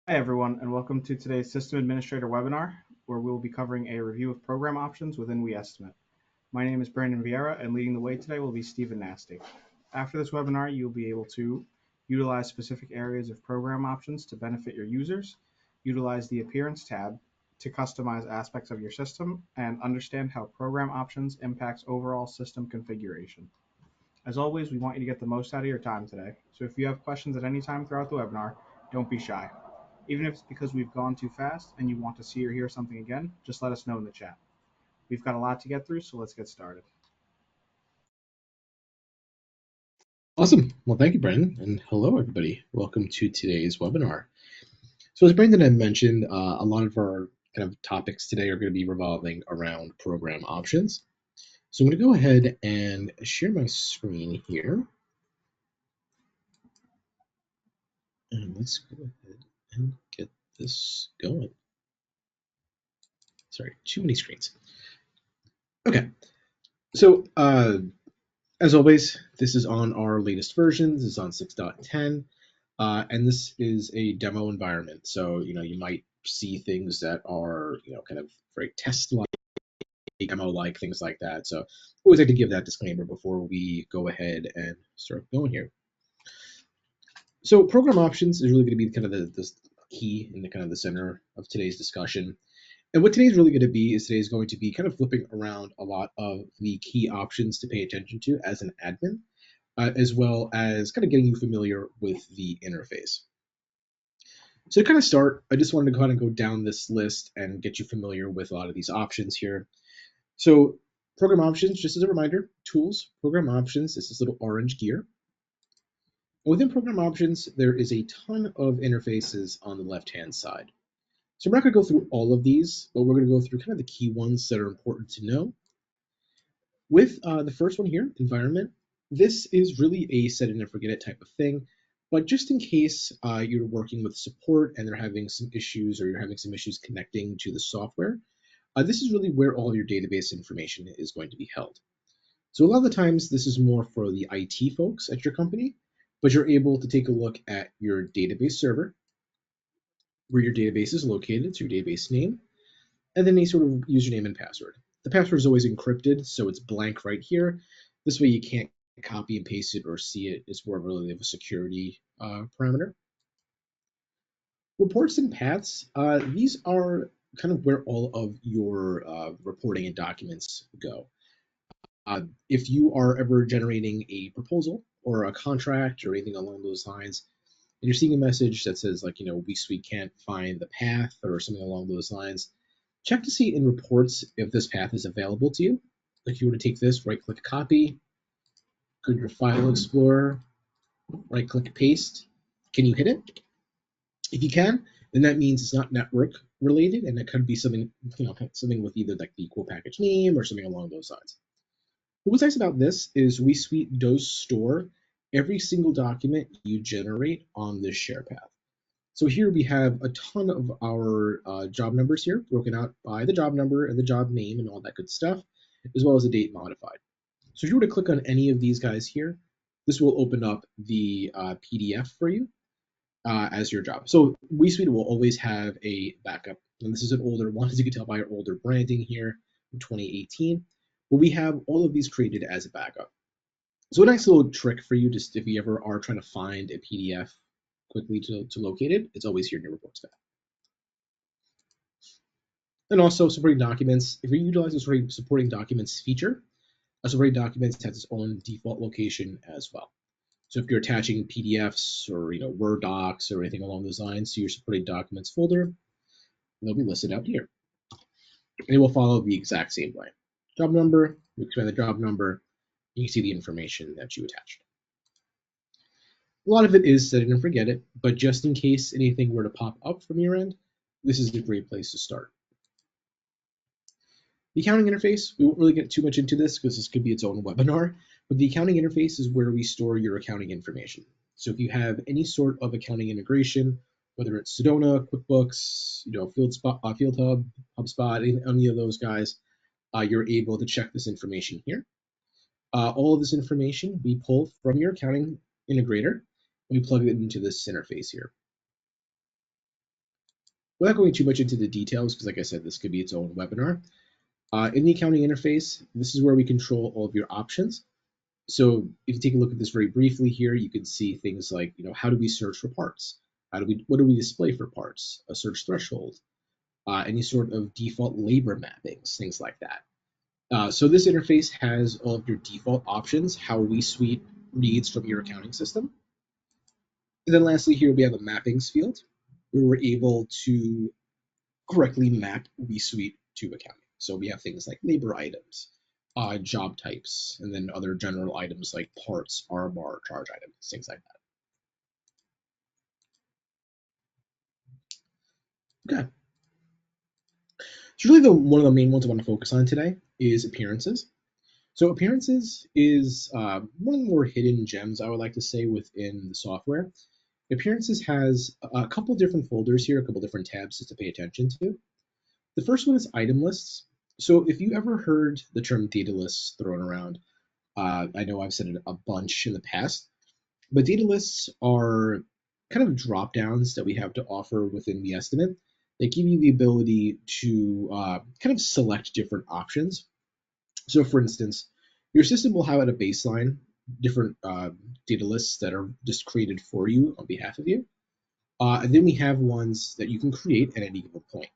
Hi everyone, and welcome to today's System Administrator webinar, where we will be covering a review of program options within WeEstimate. My name is Brandon Vieira, and leading the way today will be Stephen Nasty. After this webinar, you'll be able to utilize specific areas of program options to benefit your users, utilize the Appearance tab to customize aspects of your system, and understand how program options impacts overall system configuration. As always, we want you to get the most out of your time today, so if you have questions at any time throughout the webinar, don't be shy. Even if it's because we've gone too fast and you want to see or hear something again, just let us know in the chat. We've got a lot to get through, so let's get started. Awesome. Well, thank you, Brandon, and hello, everybody. Welcome to today's webinar. So as Brandon had mentioned, a lot of our kind of topics today are going to be revolving around program options. So I'm going to go ahead and share my screen here. And let's go ahead and get this going. Sorry, too many screens. Okay, so as always, this is on our latest version. This is on 6.10. And this is a demo environment. So, you might see things that are, kind of very test-like, demo-like, things like that. So always like to give that disclaimer before we go ahead and start going here. So program options is really going to be kind of the key in the kind of the center of today's discussion. And what today's really going to be is today's going to be kind of flipping around a lot of the key options to pay attention to as an admin, as well as kind of getting you familiar with the interface. So to kind of start, I just wanted to go ahead and go down this list and get you familiar with a lot of these options here. So program options, just as a reminder, tools, program options, this is little orange gear. And within program options, there is a ton of interfaces on the left-hand side. So we're not going to go through all of these, but we're going to go through kind of the key ones that are important to know. With the first one here, environment, this is really a set it and forget it type of thing. But just in case you're working with support and they're having some issues or you're having some issues connecting to the software, this is really where all your database information is going to be held. So a lot of the times this is more for the IT folks at your company, but you're able to take a look at your database server, where your database is located, so your database name, and then a sort of username and password. The password is always encrypted, so it's blank right here. This way you can't copy and paste it or see it. It's more really of a security parameter. Reports and paths, these are kind of where all of your reporting and documents go. If you are ever generating a proposal or a contract or anything along those lines, and you're seeing a message that says like, we can't find the path or something along those lines, check to see in reports if this path is available to you. If you were to take this, right click copy, go to your file explorer, right click paste. Can you hit it? If you can, then that means it's not network related and it could be something, something with either like the equal package name or something along those lines. What's nice about this is WeSuite does store every single document you generate on this share path. So here we have a ton of our job numbers here, broken out by the job number and the job name and all that good stuff, as well as the date modified. So if you were to click on any of these guys here, this will open up the PDF for you as your job. So WeSuite will always have a backup. And this is an older one, as you can tell by our older branding here from 2018. But we have all of these created as a backup. So a nice little trick for you, just if you ever are trying to find a PDF quickly to locate it, it's always here in your reports tab. And also supporting documents. If you utilize the supporting documents feature, supporting documents has its own default location as well. So if you're attaching PDFs or Word docs or anything along those lines to your supporting documents folder, they'll be listed out here. And it will follow the exact same way. Job number, you expand the job number, you can see the information that you attached. A lot of it is set it and forget it, but just in case anything were to pop up from your end, this is a great place to start. The accounting interface, we won't really get too much into this because this could be its own webinar, but the accounting interface is where we store your accounting information. So if you have any sort of accounting integration, whether it's Sedona, QuickBooks, Field Hub, HubSpot, any of those guys, you're able to check this information here. All of this information we pull from your accounting integrator, and we plug it into this interface here. Without going too much into the details, because like I said, this could be its own webinar. In the accounting interface, this is where we control all of your options. So if you take a look at this very briefly here, you can see things like, how do we search for parts? What do we display for parts? A search threshold, any sort of default labor mappings, things like that. So this interface has all of your default options, how WeSuite reads from your accounting system. And then lastly, here we have a mappings field where we're able to correctly map WeSuite to accounting. So we have things like labor items, job types, and then other general items like parts, RBAR, charge items, things like that. Okay. So really one of the main ones I want to focus on today is appearances. So appearances is one of the more hidden gems, I would like to say, within the software. Appearances has a couple different folders here, a couple different tabs just to pay attention to. The first one is item lists. So if you ever heard the term data lists thrown around, I know I've said it a bunch in the past, but data lists are kind of drop downs that we have to offer within WeEstimate. They give you the ability to kind of select different options. So, for instance, your system will have at a baseline different data lists that are just created for you on behalf of you. And then we have ones that you can create at any given point.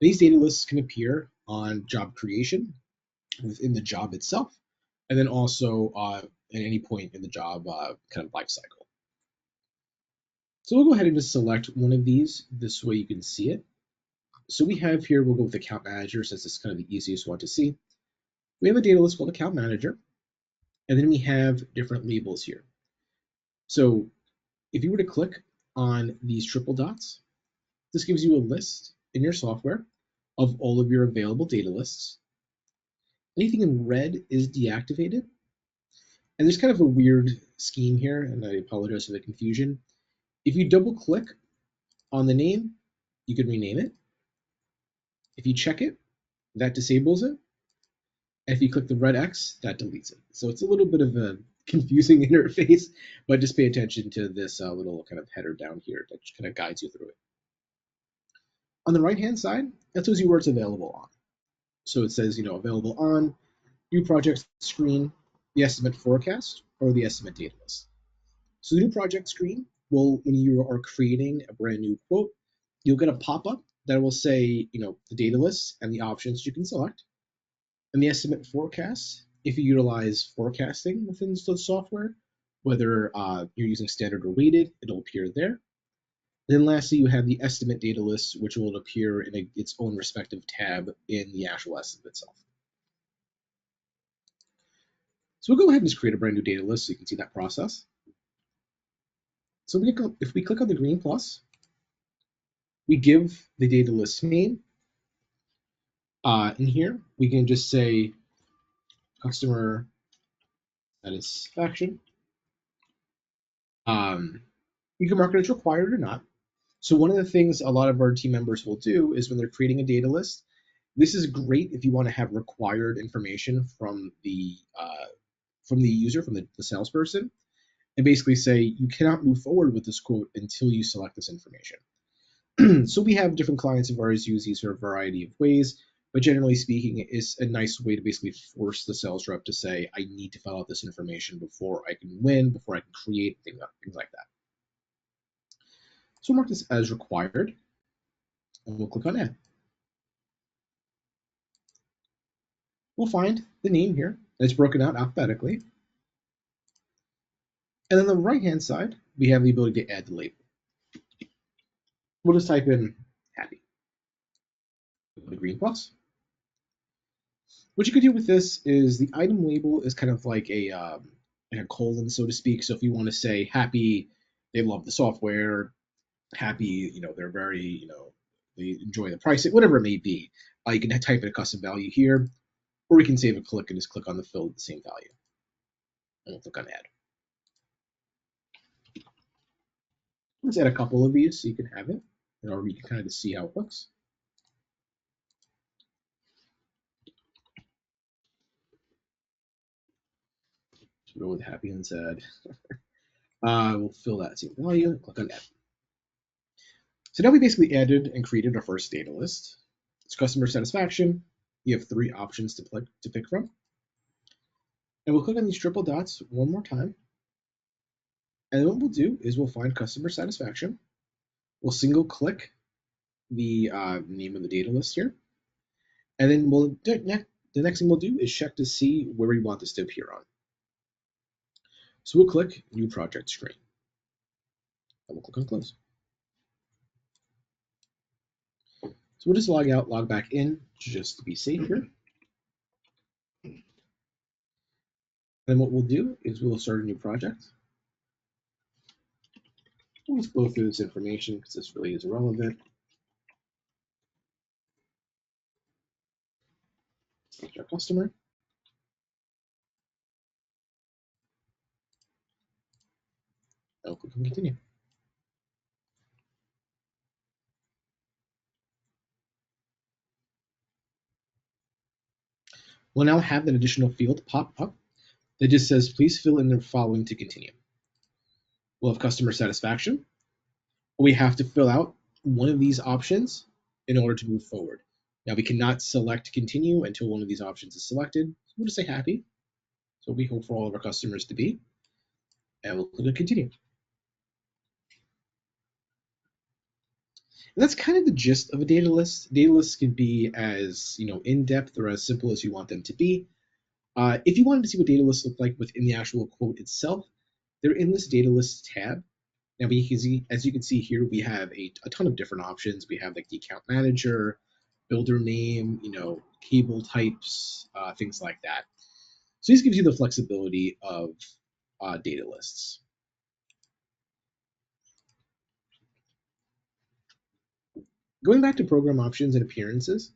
These data lists can appear on job creation within the job itself, and then also at any point in the job kind of life cycle. So we'll go ahead and just select one of these. This way you can see it. So we have here, we'll go with account manager since it's kind of the easiest one to see. We have a data list called account manager, and then we have different labels here. So if you were to click on these triple dots, this gives you a list in your software of all of your available data lists. Anything in red is deactivated. And there's kind of a weird scheme here, and I apologize for the confusion. If you double click on the name, you can rename it. If you check it, that disables it. And if you click the red X, that deletes it. So it's a little bit of a confusing interface, but just pay attention to this little kind of header down here that kind of guides you through it. On the right-hand side, that tells you where it's available on. So it says, available on new project screen, the estimate forecast, or the estimate data list. So the new project screen will, when you are creating a brand new quote, you'll get a pop-up that will say, the data list and the options you can select. And the estimate forecast, if you utilize forecasting within the software, whether you're using standard or weighted, it'll appear there. Then lastly, you have the estimate data list, which will appear in its own respective tab in the actual estimate itself. So we'll go ahead and just create a brand new data list so you can see that process. So if we click on the green plus, we give the data list name. In here, we can just say customer satisfaction. You can mark it as required or not. So one of the things a lot of our team members will do is when they're creating a data list, this is great if you want to have required information from the user, from the salesperson, and basically say you cannot move forward with this quote until you select this information. So we have different clients of ours use these for a variety of ways, but generally speaking, it's a nice way to basically force the sales rep to say, I need to fill out this information before I can win, before I can create things like that. So we'll mark this as required, and we'll click on Add. We'll find the name here, and it's broken out alphabetically. And on the right-hand side, we have the ability to add the label. We'll just type in happy, the green plus. What you could do with this is the item label is kind of like a colon, so to speak. So if you want to say happy, they love the software, happy, they're very, they enjoy the pricing, whatever it may be, you can type in a custom value here, or we can save a click and just click on the fill with the same value. And we'll click on add. Let's add a couple of these so you can have it, or you can kind of just see how it looks. So go with happy and sad. We'll fill that same value and click on add. So now we basically added and created our first data list. It's customer satisfaction. You have three options to pick from. And we'll click on these triple dots one more time. And then what we'll do is we'll find customer satisfaction. We'll single click the name of the data list here. And then the next thing we'll do is check to see where we want this to appear on. So we'll click New Project Screen. And we'll click on Close. So we'll just log out, log back in, just to be safe here. Then what we'll do is we'll start a new project. We'll just go through this information because this really is irrelevant. Select our customer. And we'll click on Continue. We'll now have an additional field pop up that just says, please fill in the following to continue. We'll have customer satisfaction. We have to fill out one of these options in order to move forward. Now we cannot select continue until one of these options is selected. So we'll just say happy. So we hope for all of our customers to be, and we'll click on continue. And that's kind of the gist of a data list. Data lists can be as in-depth or as simple as you want them to be. If you wanted to see what data lists look like within the actual quote itself, they're in this data lists tab. Now, as you can see here, we have a ton of different options. We have like the account manager, builder name, cable types, things like that. So this gives you the flexibility of data lists. Going back to program options and appearances,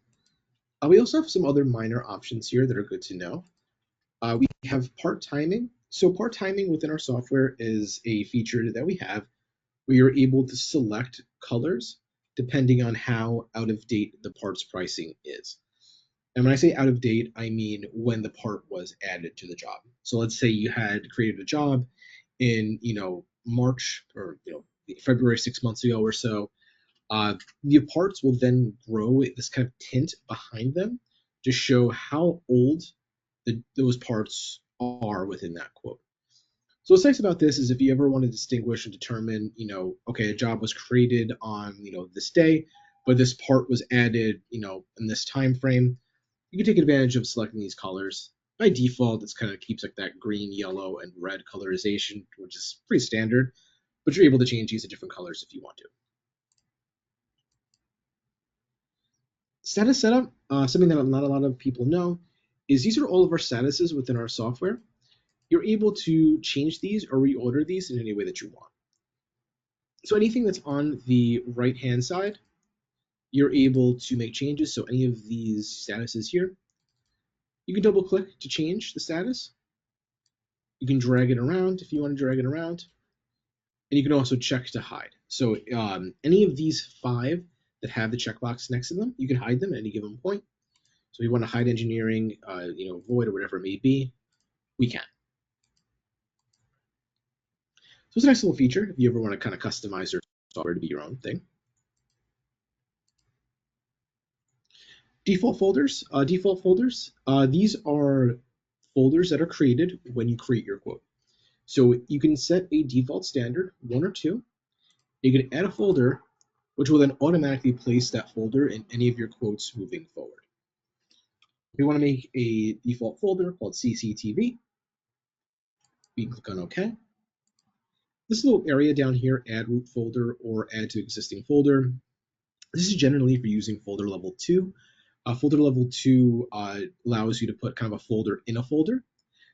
we also have some other minor options here that are good to know. We have part timing. So part timing within our software is a feature that we have where you're able to select colors depending on how out of date the parts pricing is. And when I say out of date, I mean when the part was added to the job. So let's say you had created a job in March or February 6 months ago or so. The parts will then grow this kind of tint behind them to show how old those parts are within that quote. So what's nice about this is if you ever want to distinguish and determine, okay, a job was created on, this day, but this part was added, in this time frame, you can take advantage of selecting these colors. By default, it's kind of keeps like that green, yellow, and red colorization, which is pretty standard, but you're able to change these to different colors if you want to. Status setup, something that not a lot of people know, is these are all of our statuses within our software. You're able to change these or reorder these in any way that you want. So anything that's on the right-hand side, you're able to make changes. So any of these statuses here, you can double click to change the status. You can drag it around if you want to drag it around. And you can also check to hide. So any of these 5 that have the checkbox next to them, you can hide them at any given point. So if you want to hide engineering, void or whatever it may be, we can. So it's a nice little feature if you ever want to kind of customize your software to be your own thing. Default folders. These are folders that are created when you create your quote. So you can set a default standard, 1 or 2. You can add a folder, which will then automatically place that folder in any of your quotes moving forward. If you want to make a default folder called CCTV, we can click on OK. This little area down here, add root folder or add to existing folder, this is generally for using folder level 2. Folder level 2 allows you to put kind of a folder in a folder.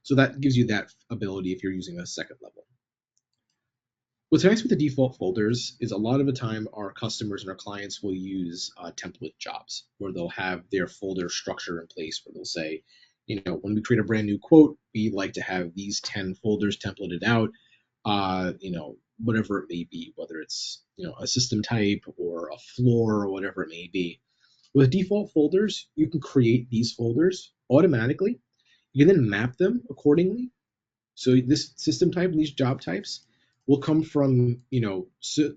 So that gives you that ability if you're using a second level. What's nice with the default folders is a lot of the time our customers and our clients will use template jobs where they'll have their folder structure in place where they'll say, when we create a brand new quote, we like to have these 10 folders templated out, whatever it may be, whether it's, a system type or a floor or whatever it may be. With default folders, you can create these folders automatically. You can then map them accordingly. So this system type and these job types will come from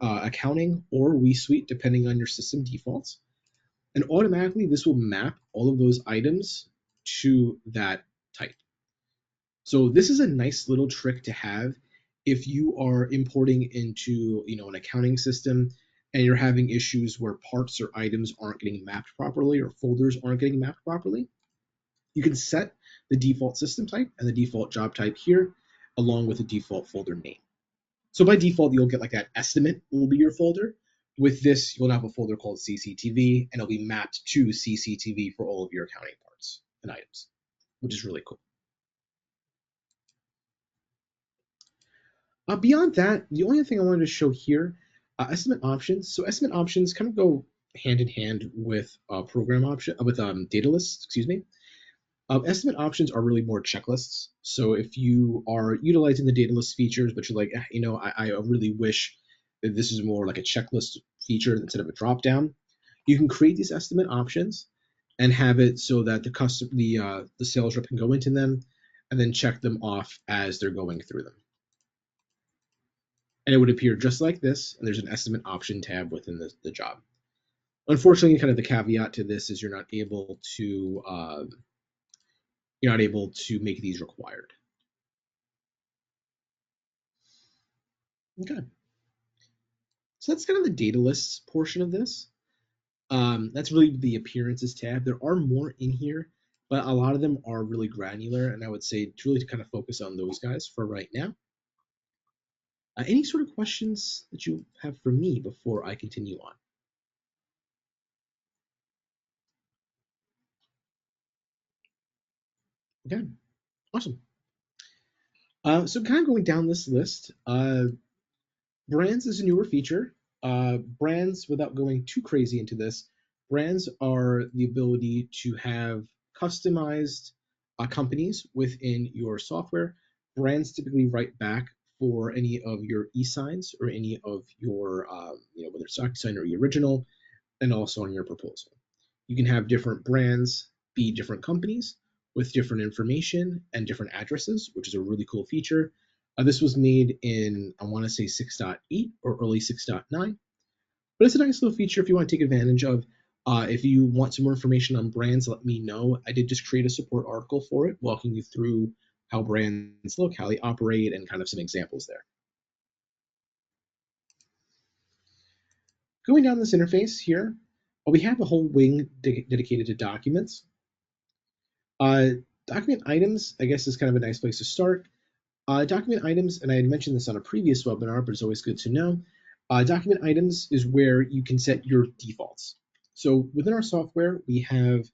accounting or WeSuite, depending on your system defaults, and automatically this will map all of those items to that type. So this is a nice little trick to have if you are importing into an accounting system and you're having issues where parts or items aren't getting mapped properly or folders aren't getting mapped properly. You can set the default system type and the default job type here along with the default folder name. So by default, you'll get like that estimate will be your folder. With this, you'll have a folder called CCTV, and it'll be mapped to CCTV for all of your accounting parts and items, which is really cool. Beyond that, the only thing I wanted to show here, estimate options. So estimate options kind of go hand in hand with program option with data lists. Excuse me. Estimate options are really more checklists. So if you are utilizing the data list features, but you're like, I really wish that this is more like a checklist feature instead of a drop down, you can create these estimate options and have it so that the sales rep can go into them and then check them off as they're going through them. And it would appear just like this, and there's an estimate option tab within the job. Unfortunately, kind of the caveat to this is you're not able to make these required. Okay. So that's kind of the data lists portion of this. That's really the appearances tab. There are more in here, but a lot of them are really granular, and I would say truly to kind of focus on those guys for right now. Any sort of questions that you have for me before I continue on? Okay, awesome. So kind of going down this list, brands is a newer feature. Brands, without going too crazy into this, brands are the ability to have customized companies within your software. Brands typically write back for any of your e-signs or any of your, whether it's DocuSign or eOriginal, and also on your proposal. You can have different brands be different companies with different information and different addresses, which is a really cool feature. This was made in, I want to say 6.8 or early 6.9, but it's a nice little feature if you want to take advantage of. If you want some more information on brands, let me know. I did just create a support article for it, walking you through how brands look, how they operate, and kind of some examples there. Going down this interface here, we have a whole wing dedicated to documents. Document items, I guess, is kind of a nice place to start. Document items, and I had mentioned this on a previous webinar, but it's always good to know. Document items is where you can set your defaults. So within our software, we have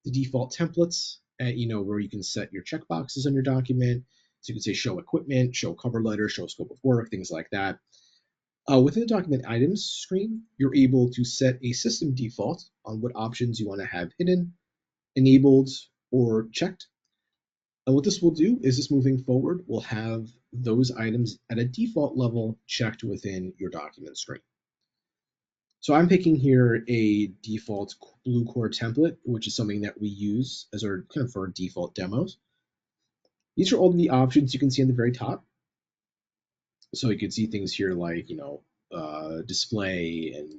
the default templates, where you can set your checkboxes on your document. So you can say show equipment, show cover letter, show scope of work, things like that. Within the document items screen, you're able to set a system default on what options you want to have hidden, enabled, or checked. And what this will do is this moving forward will have those items at a default level checked within your document screen. So I'm picking here a default blue core template, which is something that we use as our kind of for our default demos. These are all the options you can see on the very top. So you can see things here like, display and,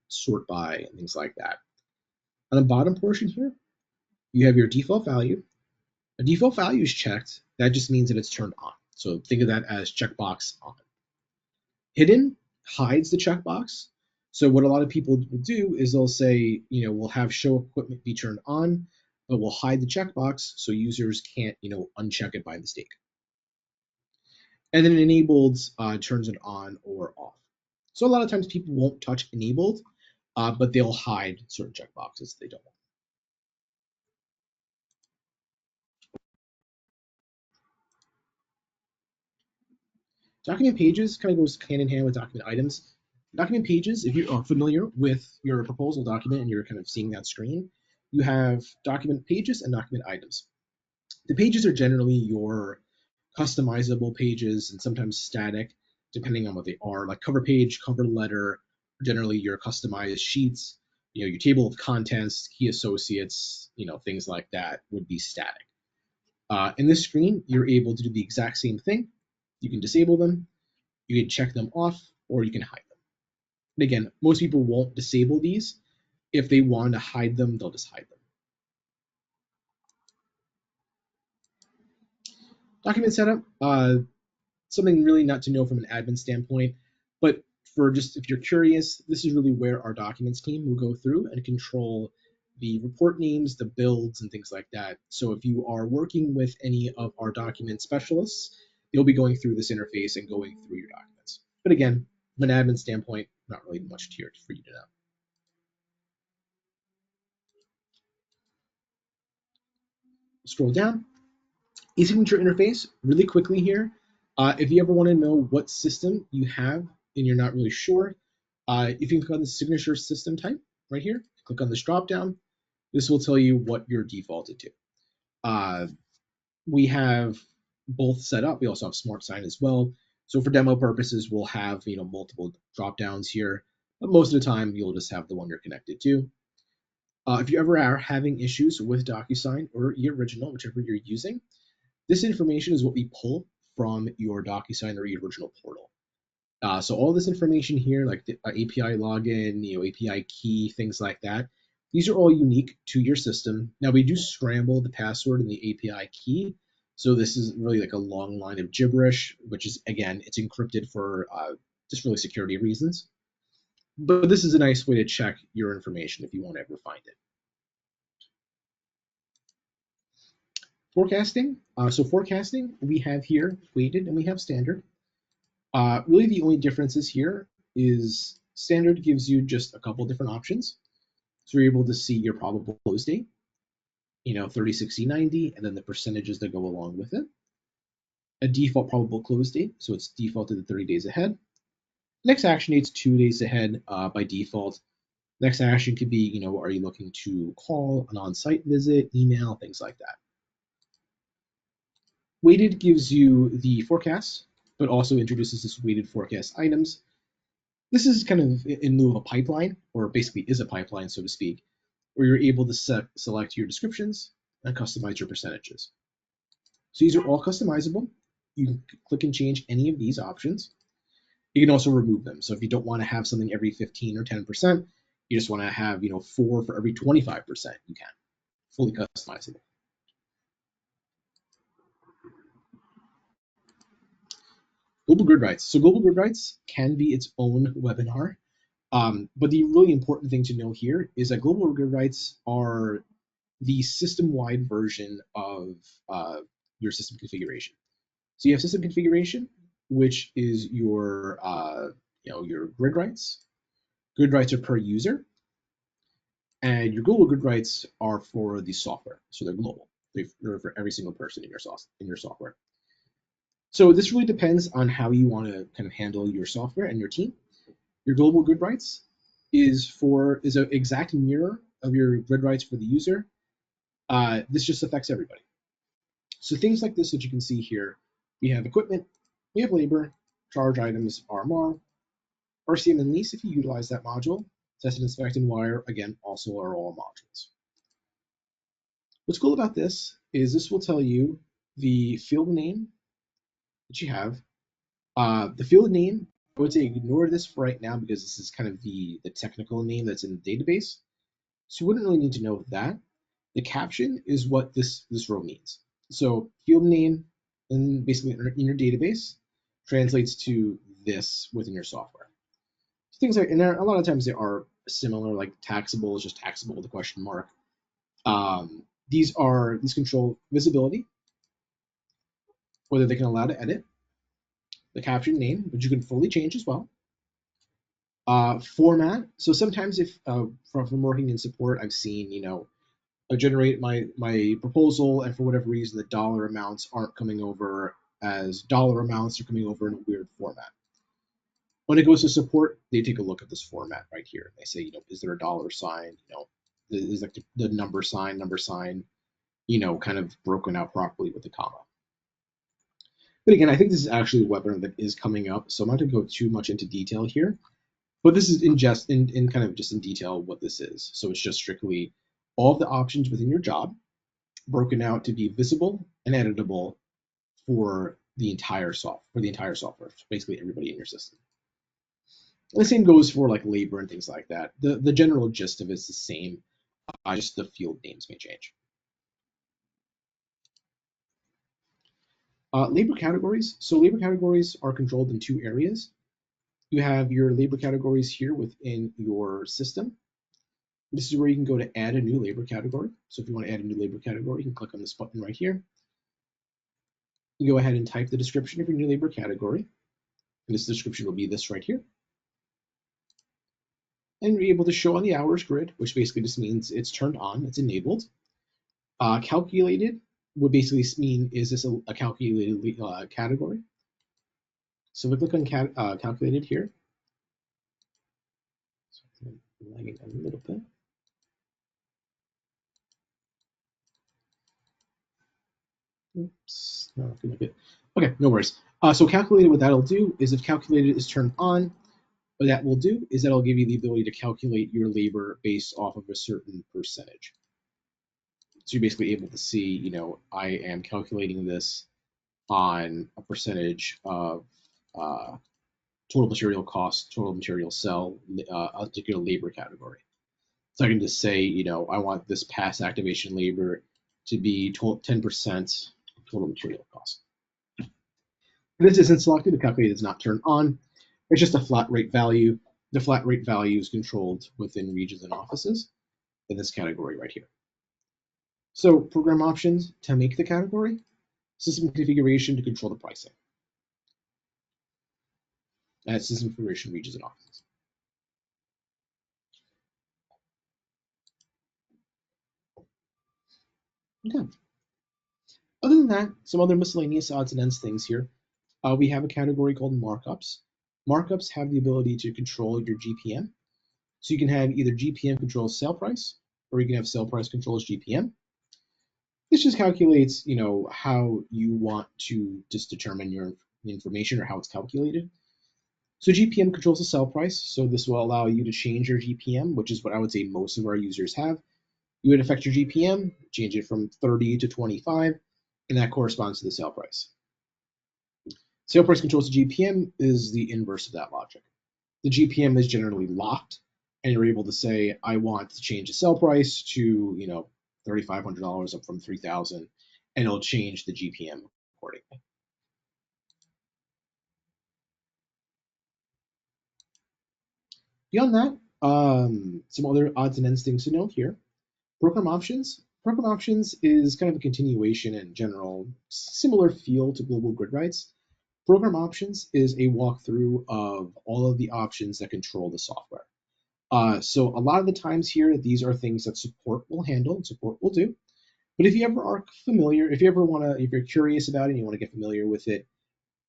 sort by and things like that. On the bottom portion here, you have your default value. A default value is checked. That just means that it's turned on. So think of that as checkbox on. Hidden hides the checkbox. So what a lot of people will do is they'll say, we'll have show equipment be turned on, but we'll hide the checkbox so users can't, uncheck it by mistake. And then enabled turns it on or off. So a lot of times people won't touch enabled, but they'll hide certain checkboxes they don't want. Document pages kind of goes hand in hand with document items. Document pages, if you are familiar with your proposal document and you're kind of seeing that screen, you have document pages and document items. The pages are generally your customizable pages and sometimes static, depending on what they are, like cover page, cover letter, generally your customized sheets, your table of contents, key associates, things like that would be static. In this screen, you're able to do the exact same thing. You can disable them, You can check them off or you can hide them. And again, most people won't disable these. If they want to hide them, they'll just hide them. Document setup, something really not to know from an admin standpoint, but for just if you're curious, this is really where our documents team will go through and control the report names, the builds, and things like that. So if you are working with any of our document specialists, they'll be going through this interface and going through your documents. But again, from an admin standpoint, not really much here for you to know. Scroll down. E-signature interface, really quickly here. If you ever want to know what system you have and you're not really sure, if you click on the signature system type right here, click on this drop down, this will tell you what you're defaulted to. We have both set up. We also have Smart Sign as well. So for demo purposes, we'll have multiple drop downs here, but most of the time you'll just have the one you're connected to. If you ever are having issues with DocuSign or eOriginal, whichever you're using, this information is what we pull from your DocuSign or eOriginal portal. So all this information here, like the API login, API key, things like that, these are all unique to your system. Now we do scramble the password and the API key. So this is really like a long line of gibberish, which is, again, it's encrypted for just really security reasons. But this is a nice way to check your information if you want to ever find it. Forecasting. So forecasting, we have here weighted and we have standard. Really the only differences here is standard gives you just a couple different options. So you're able to see your probable close date, 30, 60, 90, and then the percentages that go along with it. A default probable close date, so it's defaulted to 30 days ahead. Next action date's 2 days ahead by default. Next action could be, are you looking to call, an on-site visit, email, things like that. Weighted gives you the forecast, but also introduces this weighted forecast items. This is kind of in lieu of a pipeline, or basically is a pipeline, so to speak, where you're able to select your descriptions and customize your percentages. So these are all customizable. You can click and change any of these options. You can also remove them. So if you don't want to have something every 15 or 10%, you just want to have 4 for every 25%, you can. Fully customizable. Global grid rights. So global grid rights can be its own webinar. But the really important thing to know here is that global grid rights are the system-wide version of your system configuration. So you have system configuration, which is your your grid rights. Grid rights are per user, and your global grid rights are for the software. So they're global. They're for every single person in your software. So this really depends on how you want to kind of handle your software and your team. Your global grid rights is an exact mirror of your grid rights for the user. This just affects everybody. So things like this that you can see here, we have equipment, we have labor, charge items, RMR, RCM and lease if you utilize that module, test and inspect and wire, again, also are all modules. What's cool about this is this will tell you the field name that you have. The field name, I would say ignore this for right now because this is kind of the technical name that's in the database. So you wouldn't really need to know that. The caption is what this row means. So field name and basically in your database translates to this within your software. Things like, and there, a lot of times they are similar, like taxable is just taxable with a question mark. These control visibility, whether they can allow to edit, the caption name, which you can fully change as well. Format. So sometimes if from working in support, I've seen, I generate my proposal, and for whatever reason, the dollar amounts aren't coming over as dollar amounts, are coming over in a weird format. When it goes to support, they take a look at this format right here. They say, is there a dollar sign? Is like the number sign, kind of broken out properly with the comma. But again, I think this is actually a webinar that is coming up, so I'm not going to go too much into detail here. But this is in kind of just in detail what this is. So it's just strictly all of the options within your job broken out to be visible and editable for the entire software, basically everybody in your system. And the same goes for like labor and things like that. The general gist of it's the same, just the field names may change. Labor categories. So labor categories are controlled in two areas. You have your labor categories here within your system. This is where you can go to add a new labor category. So if you want to add a new labor category, you can click on this button right here. You go ahead and type the description of your new labor category. And this description will be this right here. And you're able to show on the hours grid, which basically just means it's turned on, it's enabled. Calculated would basically mean, is this a calculated category? So we click on calculated here. So I'm lagging a little bit. Oops, not gonna get. Okay, no worries. So calculated, what that'll do is if calculated is turned on, what that will do is that'll give you the ability to calculate your labor based off of a certain percentage. So you're basically able to see, you know, I am calculating this on a percentage of total material cost, total material sell, a particular labor category. So I can just say, you know, I want this past activation labor to be 10% total material cost. If this isn't selected, the calculator is not turned on. It's just a flat rate value. The flat rate value is controlled within regions and offices in this category right here. So program options to make the category, system configuration to control the pricing. And system configuration regions and offices. Okay. Other than that, some other miscellaneous odds and ends things here. We have a category called markups. Markups have the ability to control your GPM. So you can have either GPM controls sale price, or you can have sale price controls GPM. This just calculates, you know, how you want to just determine your information or how it's calculated. So GPM controls the sell price. So this will allow you to change your GPM, which is what I would say most of our users have. You would affect your GPM, change it from 30 to 25, and that corresponds to the sale price. Sale price controls the GPM is the inverse of that logic. The GPM is generally locked, and you're able to say, I want to change the sell price to, you know, $3,500 up from $3,000, and it'll change the GPM accordingly. Beyond that, some other odds and ends things to note here. Program options. Program options is kind of a continuation and general similar feel to global grid rights. Program options is a walkthrough of all of the options that control the software. So a lot of the times here, these are things that support will handle and support will do. But if you ever are familiar, if you're curious about it and you want to get familiar with it,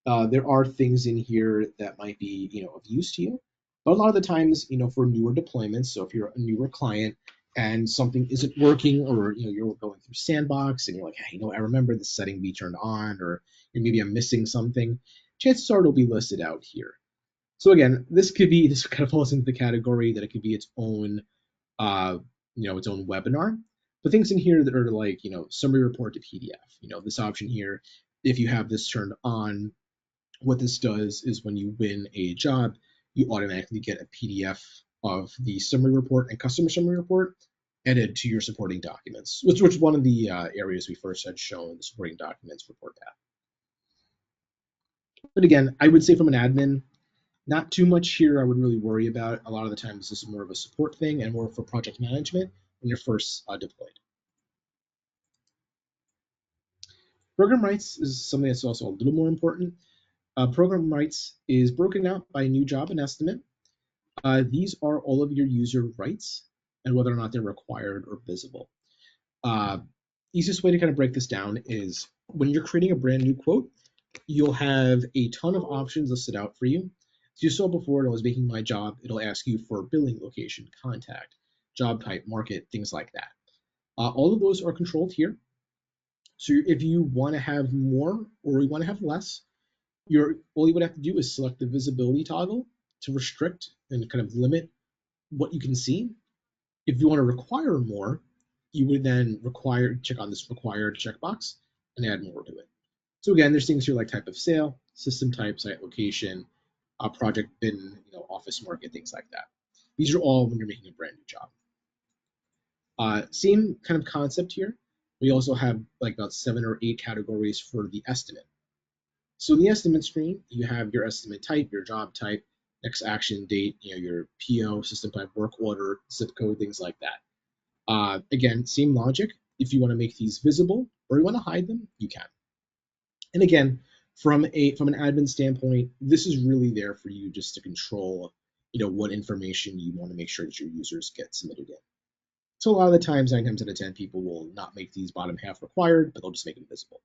there are things in here that might be, you know, of use to you. But a lot of the times, you know, for newer deployments, so if you're a newer client and something isn't working, or you know, you're going through Sandbox and you're like, hey, you know, I remember this setting be turned on, or maybe I'm missing something, chances are it'll be listed out here. So again, this kind of falls into the category that it could be its own, you know, its own webinar. But things in here that are like, you know, summary report to PDF. You know, this option here, if you have this turned on, what this does is when you win a job, you automatically get a PDF of the summary report and customer summary report added to your supporting documents, which was one of the areas we first had shown the supporting documents report path. But again, I would say from an admin, not too much here I would really worry about. A lot of the times this is more of a support thing and more for project management when you're first deployed. Program rights is something that's also a little more important. Program rights is broken out by new job and estimate. These are all of your user rights and whether or not they're required or visible. Easiest way to kind of break this down is when you're creating a brand new quote, you'll have a ton of options listed out for you. As you saw before, when I was making my job, it'll ask you for billing location, contact, job type, market, things like that. All of those are controlled here. So if you want to have more or you want to have less, all you would have to do is select the visibility toggle to restrict and kind of limit what you can see. If you want to require more, you would then check on this required checkbox and add more to it. So again, there's things here like type of sale, system type, site location, project bin, office market, things like that. These are all when you're making a brand new job. Same kind of concept here. We also have like about 7 or 8 categories for the estimate. So in the estimate screen, you have your estimate type, your job type, next action date, your PO, system type, work order, zip code, things like that. Again, same logic. If you want to make these visible or you want to hide them, you can. And again, from an admin standpoint, this is really there for you just to control, what information you want to make sure that your users get submitted in. So a lot of the times, 9 times out of 10, people will not make these bottom half required, but they'll just make them visible.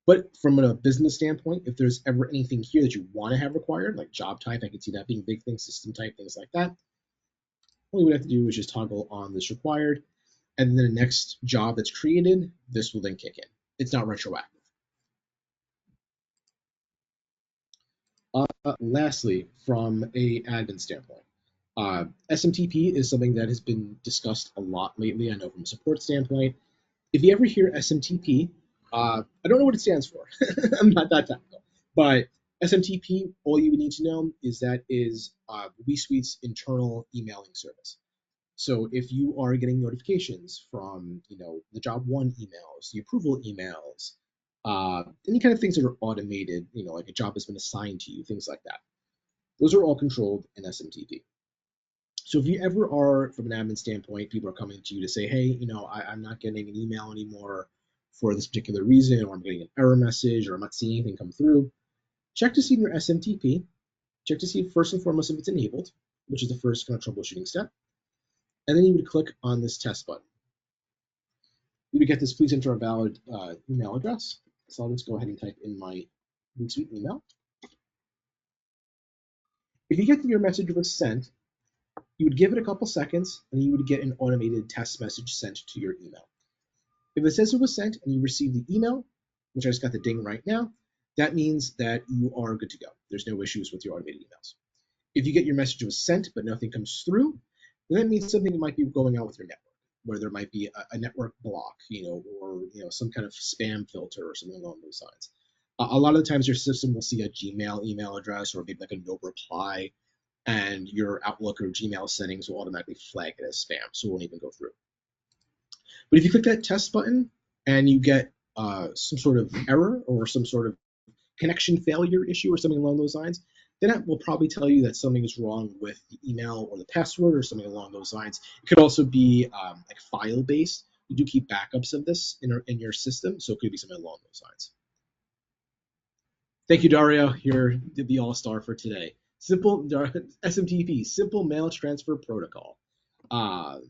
But from a business standpoint, if there's ever anything here that you want to have required, like job type, I can see that being a big thing, system type, things like that. All you would have to do is just toggle on this required, and then the next job that's created, this will then kick in. It's not retroactive. Lastly, from a admin standpoint, SMTP is something that has been discussed a lot lately. I know from a support standpoint. If you ever hear SMTP, I don't know what it stands for. I'm not that technical, but SMTP, all you would need to know is that is WeSuite's internal emailing service. So if you are getting notifications from, the job one emails, the approval emails, any kind of things that are automated, like a job has been assigned to you, things like that. Those are all controlled in SMTP. So if you ever are, from an admin standpoint, people are coming to you to say, hey, I'm not getting an email anymore for this particular reason, or I'm getting an error message, or I'm not seeing anything come through, check to see in your SMTP, check to see first and foremost if it's enabled, which is the first kind of troubleshooting step. And then you would click on this test button. You would get this, please enter a valid email address. So I'll just go ahead and type in my WeSuite email. If you get your message was sent, you would give it a couple seconds, and you would get an automated test message sent to your email. If it says it was sent and you receive the email, which I just got the ding right now, that means that you are good to go. There's no issues with your automated emails. If you get your message was sent but nothing comes through, then that means something might be going on with your network, where there might be a network block, or some kind of spam filter or something along those lines. A lot of the times your system will see a Gmail email address or maybe like a no reply, and your Outlook or Gmail settings will automatically flag it as spam, so it won't even go through. But if you click that test button and you get some sort of error or some sort of connection failure issue or something along those lines, then that will probably tell you that something is wrong with the email or the password or something along those lines. It could also be like file based. We do keep backups of this in your system, so it could be something along those lines. Thank you, Dario. You're the all-star for today. Simple SMTP, Simple Mail Transfer Protocol. Or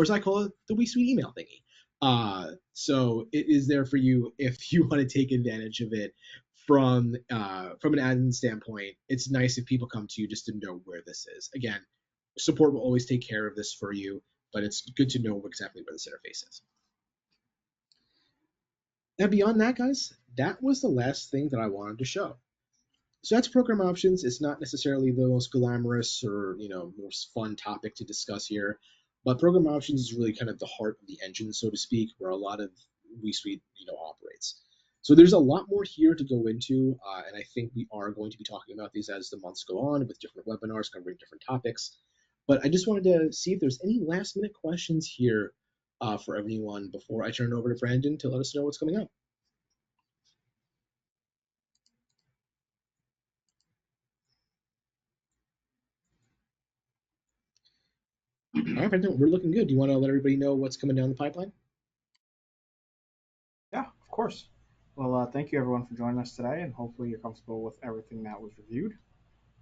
as I call it, the WeSuite email thingy. So it is there for you if you want to take advantage of it from an admin standpoint. It's nice if people come to you just to know where this is. Again, support will always take care of this for you, but it's good to know exactly where this interface is. And beyond that, guys, that was the last thing that I wanted to show. So that's program options. It's not necessarily the most glamorous or most fun topic to discuss here, but program options is really kind of the heart of the engine, so to speak, where a lot of WeSuite operates. So there's a lot more here to go into, and I think we are going to be talking about these as the months go on with different webinars covering different topics. But I just wanted to see if there's any last minute questions here for everyone before I turn it over to Brandon to let us know what's coming up. All right, Brandon, we're looking good. Do you want to let everybody know what's coming down the pipeline? Yeah, of course. Well, thank you everyone for joining us today, and hopefully you're comfortable with everything that was reviewed.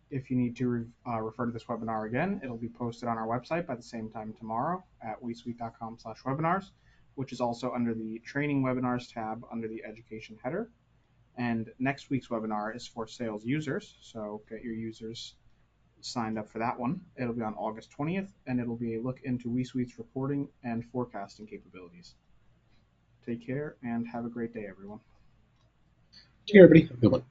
If you need to refer to this webinar again, it'll be posted on our website by the same time tomorrow at wesuite.com/webinars, which is also under the training webinars tab under the education header. And next week's webinar is for sales users, so get your users signed up for that one. It'll be on August 20th, and it'll be a look into WeSuite's reporting and forecasting capabilities. Take care and have a great day, everyone. Take care, everybody. Have a good one.